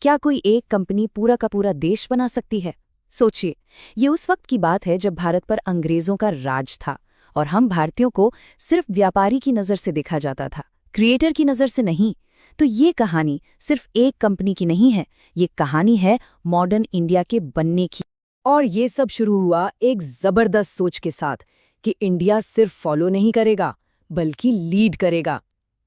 क्या कोई एक कंपनी पूरा का पूरा देश बना सकती है? सोचिए, ये उस वक्त की बात है जब भारत पर अंग्रेजों का राज था और हम भारतीयों को सिर्फ व्यापारी की नज़र से देखा जाता था, क्रिएटर की नज़र से नहीं। तो ये कहानी सिर्फ एक कंपनी की नहीं है, ये कहानी है मॉडर्न इंडिया के बनने की। और ये सब शुरू हुआ एक जबरदस्त सोच के साथ कि इंडिया सिर्फ फॉलो नहीं करेगा बल्कि लीड करेगा।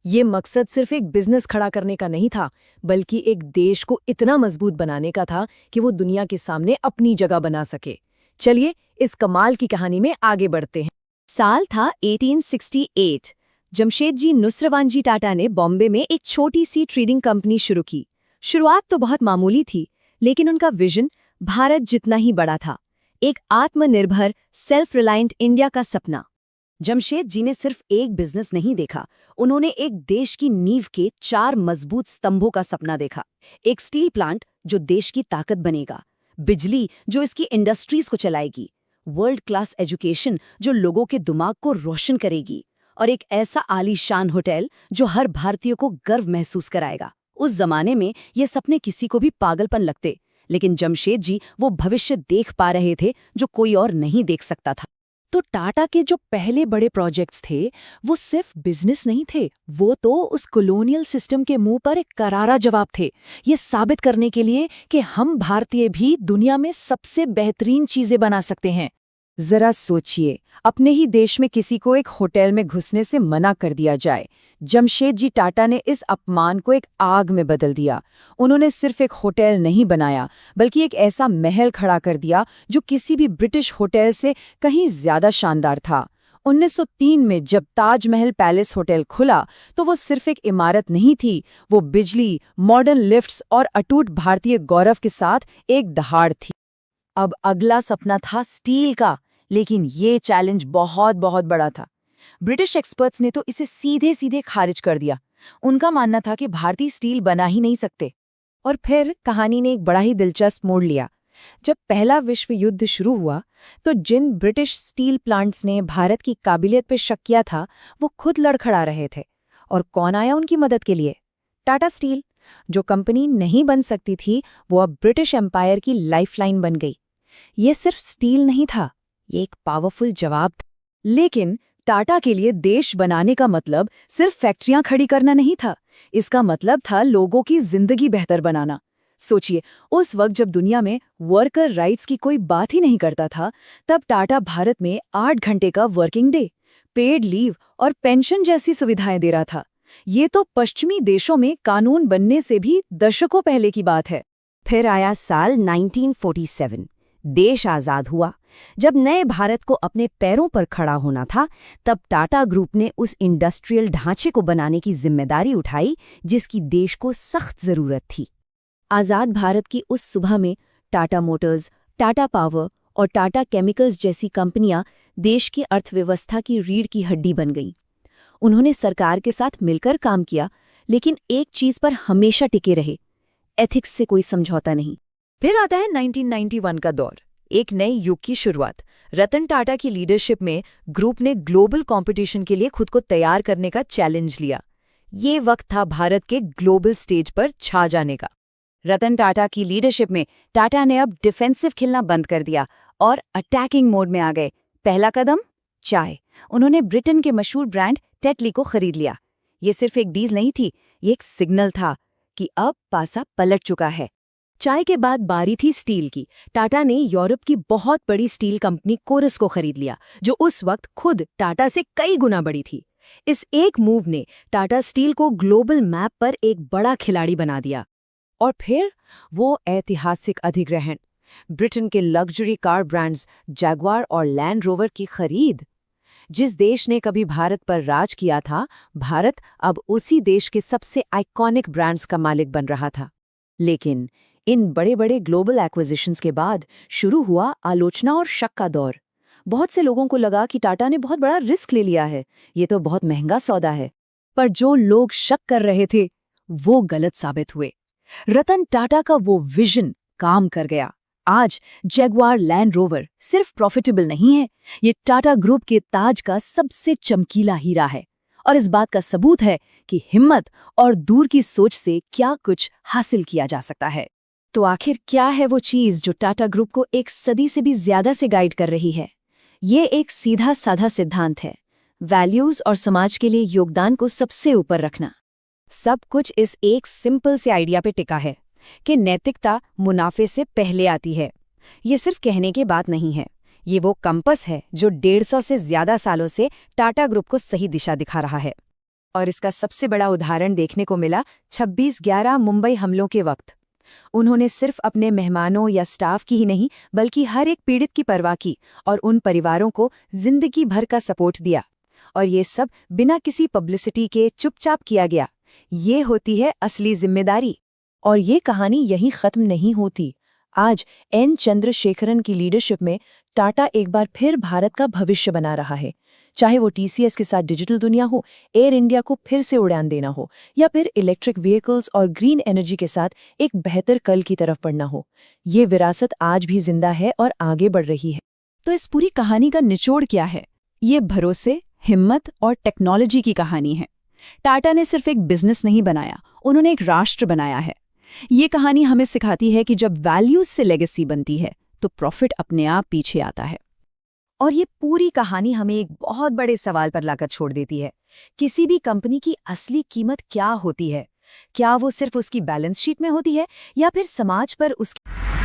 ये मकसद सिर्फ एक बिजनेस खड़ा करने का नहीं था, बल्कि एक देश को इतना मजबूत बनाने का था कि वो दुनिया के सामने अपनी जगह बना सके। चलिए इस कमाल की कहानी में आगे बढ़ते हैं। साल था 1868। जमशेदजी नुसरवानजी टाटा ने बॉम्बे में एक छोटी सी ट्रेडिंग कंपनी शुरू की। शुरुआत तो बहुत मामूली थी, लेकिन उनका विजन भारत जितना ही बड़ा था। एक आत्मनिर्भर सेल्फ रिलायंट इंडिया का सपना। जमशेद जी ने सिर्फ एक बिजनेस नहीं देखा, उन्होंने एक देश की नींव के 4 मजबूत स्तंभों का सपना देखा। एक स्टील प्लांट जो देश की ताकत बनेगा, बिजली जो इसकी इंडस्ट्रीज को चलाएगी, वर्ल्ड क्लास एजुकेशन जो लोगों के दिमाग को रोशन करेगी, और एक ऐसा आलीशान होटल जो हर भारतीय को गर्व महसूस कराएगा। उस जमाने में ये सपने किसी को भी पागलपन लगते, लेकिन जमशेद जी वो भविष्य देख पा रहे थे जो कोई और नहीं देख सकता था। तो टाटा के जो पहले बड़े प्रोजेक्ट्स थे वो सिर्फ बिजनेस नहीं थे, वो तो उस कॉलोनियल सिस्टम के मुंह पर एक करारा जवाब थे, ये साबित करने के लिए कि हम भारतीय भी दुनिया में सबसे बेहतरीन चीजें बना सकते हैं। जरा सोचिए, अपने ही देश में किसी को एक होटल में घुसने से मना कर दिया जाए। जमशेद जी टाटा ने इस अपमान को एक आग में बदल दिया। उन्होंने सिर्फ एक होटल नहीं बनाया, बल्कि एक ऐसा महल खड़ा कर दिया जो किसी भी ब्रिटिश होटल से कहीं ज्यादा शानदार था। 1903 में जब ताजमहल पैलेस होटल खुला तो वो सिर्फ एक इमारत नहीं थी, वो बिजली, मॉडर्न लिफ्ट्स और अटूट भारतीय गौरव के साथ एक दहाड़ थी। अब अगला सपना था स्टील का, लेकिन ये चैलेंज बहुत बहुत बड़ा था। ब्रिटिश एक्सपर्ट्स ने तो इसे सीधे सीधे खारिज कर दिया। उनका मानना था कि भारतीय स्टील बना ही नहीं सकते। और फिर कहानी ने एक बड़ा ही दिलचस्प मोड़ लिया। जब पहला विश्व युद्ध शुरू हुआ तो जिन ब्रिटिश स्टील प्लांट्स ने भारत की काबिलियत पर शक किया था वो खुद लड़खड़ा रहे थे। और कौन आया उनकी मदद के लिए? टाटा स्टील। जो कंपनी नहीं बन सकती थी वो अब ब्रिटिश एम्पायर की लाइफलाइन बन गई। ये सिर्फ स्टील नहीं था, ये एक पावरफुल जवाब था। लेकिन टाटा के लिए देश बनाने का मतलब सिर्फ फैक्ट्रियां खड़ी करना नहीं था, इसका मतलब था लोगों की जिंदगी बेहतर बनाना। सोचिए, उस वक्त जब दुनिया में वर्कर राइट्स की कोई बात ही नहीं करता था, तब टाटा भारत में 8 घंटे का वर्किंग डे, पेड लीव और पेंशन जैसी सुविधाएं दे रहा था। ये तो पश्चिमी देशों में कानून बनने से भी दशकों पहले की बात है। फिर आया साल 1947। देश आजाद हुआ। जब नए भारत को अपने पैरों पर खड़ा होना था, तब टाटा ग्रुप ने उस इंडस्ट्रियल ढांचे को बनाने की जिम्मेदारी उठाई जिसकी देश को सख्त जरूरत थी। आजाद भारत की उस सुबह में टाटा मोटर्स, टाटा पावर और टाटा केमिकल्स जैसी कंपनियां देश की अर्थव्यवस्था की रीढ़ की हड्डी बन गईं। उन्होंने सरकार के साथ मिलकर काम किया, लेकिन एक चीज पर हमेशा टिके रहे, एथिक्स से कोई समझौता नहीं। फिर आता है 1991 का दौर, एक नए युग की शुरुआत। रतन टाटा की लीडरशिप में ग्रुप ने ग्लोबल कंपटीशन के लिए खुद को तैयार करने का चैलेंज लिया। ये वक्त था भारत के ग्लोबल स्टेज पर छा जाने का। रतन टाटा की लीडरशिप में टाटा ने अब डिफेंसिव खेलना बंद कर दिया और अटैकिंग मोड में आ गए। पहला कदम, चाय। उन्होंने ब्रिटेन के मशहूर ब्रांड टेटली को खरीद लिया। ये सिर्फ एक डील नहीं थी, ये एक सिग्नल था कि अब पासा पलट चुका है। चाय के बाद बारी थी स्टील की। टाटा ने यूरोप की बहुत बड़ी स्टील कंपनी कोरस को खरीद लिया, जो उस वक्त खुद टाटा से कई गुना बड़ी थी। इस एक मूव ने टाटा स्टील को ग्लोबल मैप पर एक बड़ा खिलाड़ी बना दिया। और फिर वो ऐतिहासिक अधिग्रहण, ब्रिटेन के लग्जरी कार ब्रांड्स जैगुआर और लैंड रोवर की खरीद। जिस देश ने कभी भारत पर राज किया था, भारत अब उसी देश के सबसे आइकॉनिक ब्रांड्स का मालिक बन रहा था। लेकिन इन बड़े बड़े ग्लोबल एक्विजिशंस के बाद शुरू हुआ आलोचना और शक का दौर। बहुत से लोगों को लगा कि टाटा ने बहुत बड़ा रिस्क ले लिया है, ये तो बहुत महंगा सौदा है। पर जो लोग शक कर रहे थे वो गलत साबित हुए। रतन टाटा का वो विजन काम कर गया। आज जैगुआर लैंड रोवर सिर्फ प्रॉफिटेबल नहीं है, ये टाटा ग्रुप के ताज का सबसे चमकीला हीरा है। और इस बात का सबूत है कि हिम्मत और दूर की सोच से क्या कुछ हासिल किया जा सकता है। तो आखिर क्या है वो चीज़ जो टाटा ग्रुप को एक सदी से भी ज्यादा से गाइड कर रही है? ये एक सीधा साधा सिद्धांत है, वैल्यूज और समाज के लिए योगदान को सबसे ऊपर रखना। सब कुछ इस एक सिंपल से आइडिया पे टिका है कि नैतिकता मुनाफे से पहले आती है। ये सिर्फ कहने की बात नहीं है, ये वो कंपस है जो 150 से ज्यादा सालों से टाटा ग्रुप को सही दिशा दिखा रहा है। और इसका सबसे बड़ा उदाहरण देखने को मिला 26/11 मुंबई हमलों के वक्त। उन्होंने सिर्फ अपने मेहमानों या स्टाफ की ही नहीं बल्कि हर एक पीड़ित की परवाह की और उन परिवारों को जिंदगी भर का सपोर्ट दिया। और ये सब बिना किसी पब्लिसिटी के चुपचाप किया गया। ये होती है असली जिम्मेदारी। और ये कहानी यहीं खत्म नहीं होती। आज एन चंद्रशेखरन की लीडरशिप में टाटा एक बार फिर भारत का भविष्य बना रहा है। चाहे वो टीसीएस के साथ डिजिटल दुनिया हो, एयर इंडिया को फिर से उड़ान देना हो, या फिर इलेक्ट्रिक व्हीकल्स और ग्रीन एनर्जी के साथ एक बेहतर कल की तरफ बढ़ना हो, ये विरासत आज भी जिंदा है और आगे बढ़ रही है। तो इस पूरी कहानी का निचोड़ क्या है? ये भरोसे, हिम्मत और टेक्नोलॉजी की कहानी है। टाटा ने सिर्फ एक बिजनेस नहीं बनाया, उन्होंने एक राष्ट्र बनाया है। ये कहानी हमें सिखाती है कि जब वैल्यूज से लेगेसी बनती है तो प्रॉफिट अपने आप पीछे आता है। और ये पूरी कहानी हमें एक बहुत बड़े सवाल पर लाकर छोड़ देती है। किसी भी कंपनी की असली कीमत क्या होती है? क्या वो सिर्फ उसकी बैलेंस शीट में होती है या फिर समाज पर उसकी